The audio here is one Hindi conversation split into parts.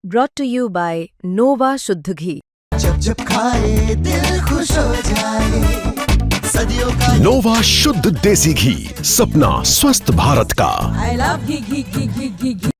brought to you by Nova शुद्ध घी। जब जब खाए दिल खुश हो जाए, सदियों का नोवा शुद्ध देसी घी, सपना स्वस्थ भारत का। I love घी घी घी घी घी घी।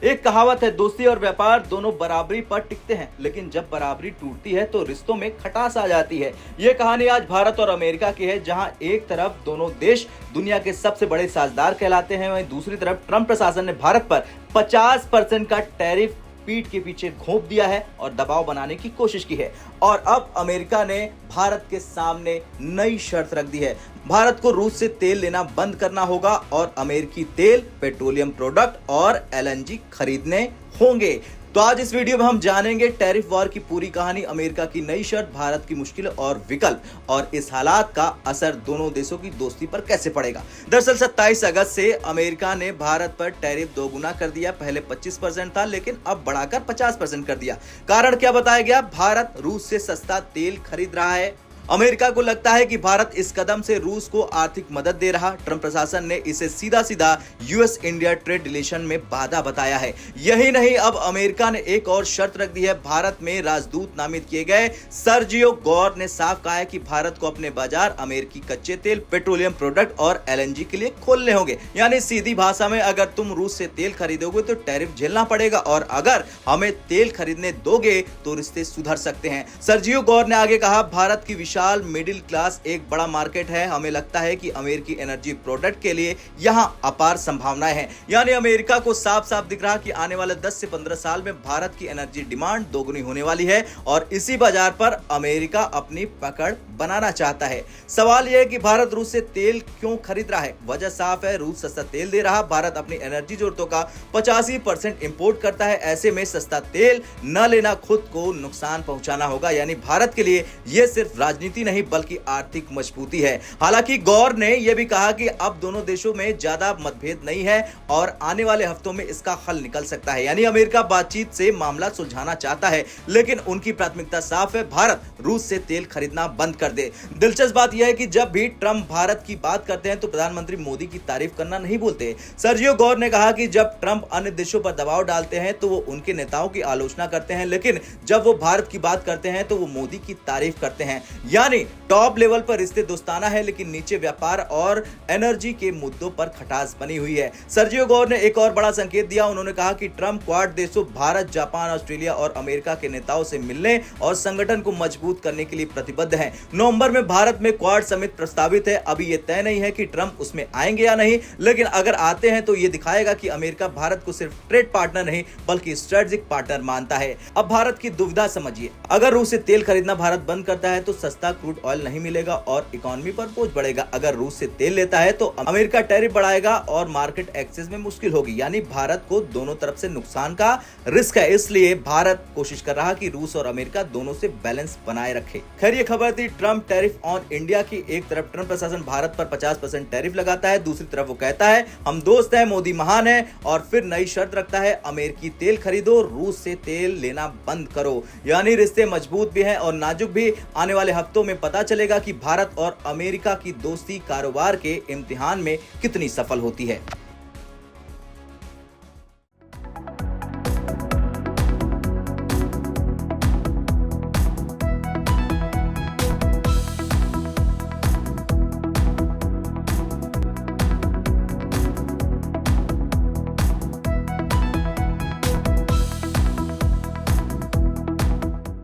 एक कहावत है, दोस्ती और व्यापार दोनों बराबरी पर टिकते हैं, लेकिन जब बराबरी टूटती है तो रिश्तों में खटास आ जाती है। ये कहानी आज भारत और अमेरिका की है, जहां एक तरफ दोनों देश दुनिया के सबसे बड़े साझेदार कहलाते हैं, वहीं दूसरी तरफ ट्रंप प्रशासन ने भारत पर 50% का टैरिफ पीठ के पीछे घोंप दिया है और दबाव बनाने की कोशिश की है। और अब अमेरिका ने भारत के सामने नई शर्त रख दी है। भारत को रूस से तेल लेना बंद करना होगा और अमेरिकी तेल, पेट्रोलियम प्रोडक्ट और एलएनजी खरीदने होंगे। तो आज इस वीडियो में हम जानेंगे टैरिफ वॉर की पूरी कहानी, अमेरिका की नई शर्त, भारत की मुश्किल और विकल्प, और इस हालात का असर दोनों देशों की दोस्ती पर कैसे पड़ेगा। दरअसल 27 अगस्त से अमेरिका ने भारत पर टैरिफ दोगुना कर दिया। पहले 25% था, लेकिन अब बढ़ाकर 50% कर दिया। कारण क्या बताया गया? भारत रूस से सस्ता तेल खरीद रहा है। अमेरिका को लगता है कि भारत इस कदम से रूस को आर्थिक मदद दे रहा। ट्रंप प्रशासन ने इसे सीधा सीधा यूएस इंडिया ट्रेड रिलेशन में बाधा बताया है। यही नहीं, अब अमेरिका ने एक और शर्त रख दी है। भारत में राजदूत नामित किए गए सर्जियो गौर ने साफ कहा है कि भारत को अपने बाजार अमेरिकी कच्चे तेल, पेट्रोलियम प्रोडक्ट और एलएनजी के लिए खोलने होंगे। यानी सीधी भाषा में, अगर तुम रूस से तेल खरीदोगे तो टैरिफ झेलना पड़ेगा, और अगर हमें तेल खरीदने दोगे तो रिश्ते सुधर सकते हैं। सर्जियो गौर ने आगे कहा, भारत की विशाल मिडिल क्लास एक बड़ा मार्केट है। हमें लगता है कि अमेरिकी एनर्जी प्रोडक्ट के लिए यहां अपार संभावनाएं हैं। यानी अमेरिका को साफ साफ दिख रहा कि आने वाले 10 से 15 साल में भारत की एनर्जी डिमांड दोगुनी होने वाली है, और इसी बाजार पर अमेरिका अपनी पकड़ बनाना चाहता है। सवाल यह है कि भारत रूस से तेल क्यों खरीद रहा है? वजह साफ है, रूस सस्ता तेल दे रहा। भारत अपनी एनर्जी जरूरतों का 85% इंपोर्ट करता है। ऐसे में सस्ता तेल न लेना खुद को नुकसान पहुंचाना होगा। यानी भारत के लिए यह सिर्फ राजनीति नहीं बल्कि आर्थिक मजबूती है। हालांकि गौर ने यह भी कहा कि अब दोनों देशों में ज्यादा मतभेद नहीं है और आने वाले हफ्तों में इसका हल निकल सकता है। यानी अमेरिका बातचीत से मामला सुलझाना चाहता है, लेकिन उनकी प्राथमिकता साफ है, भारत रूस से तेल खरीदना बंद कर दे। दिलचस्प बात यह है कि जब भी ट्रंप भारत की बात करते हैं तो प्रधानमंत्री मोदी की तारीफ करना नहीं भूलते। सर्जियो गौर ने कहा कि जब ट्रंप अन्य देशों पर दबाव डालते हैं तो वो उनके नेताओं की आलोचना करते हैं, लेकिन जब वो भारत की बात करते हैं तो वो मोदी की तारीफ करते हैं। यानी टॉप लेवल पर रिश्ते दोस्ताना है, लेकिन नीचे व्यापार और एनर्जी के मुद्दों पर खटास बनी हुई है। सर्जियो गौर ने एक और बड़ा संकेत दिया। उन्होंने कहा कि ट्रंप क्वाड देशों भारत, जापान, ऑस्ट्रेलिया और अमेरिका के नेताओं से मिलने और संगठन को मजबूत करने के लिए प्रतिबद्ध हैं। नवंबर में भारत में क्वाड समिट प्रस्तावित है। अभी यह तय नहीं है कि ट्रंप उसमें आएंगे या नहीं, लेकिन अगर आते हैं तो यह दिखाएगा कि अमेरिका भारत को सिर्फ ट्रेड पार्टनर नहीं बल्कि स्ट्रेटेजिक पार्टनर मानता है। अब भारत की दुविधा समझिए। अगर रूस से तेल खरीदना भारत बंद करता है तो सस्ता क्रूड ऑयल नहीं मिलेगा और इकोनॉमी पर बोझ बढ़ेगा। अगर रूस से तेल लेता है तो अमेरिका टैरिफ बढ़ाएगा और मार्केट एक्सेस में मुश्किल होगी। यानी भारत को दोनों तरफ से नुकसान का रिस्क है। इसलिए भारत कोशिश कर रहा कि रूस और अमेरिका दोनों से बैलेंस बनाए रखे। खैर, ये खबर थी ट्रंप टैरिफ ऑन इंडिया की। एक तरफ ट्रंप प्रशासन भारत पर 50% टैरिफ लगाता है, दूसरी तरफ वो कहता है हम दोस्त हैं, मोदी महान है, और फिर नई शर्त रखता है, अमेरिकी तेल खरीदो, रूस से तेल लेना बंद करो। यानी रिश्ते मजबूत भी हैं और नाजुक भी। आने वाले हफ्तों में पता चलेगा कि भारत और अमेरिका की दोस्ती कारोबार के इम्तिहान में कितनी सफल होती है।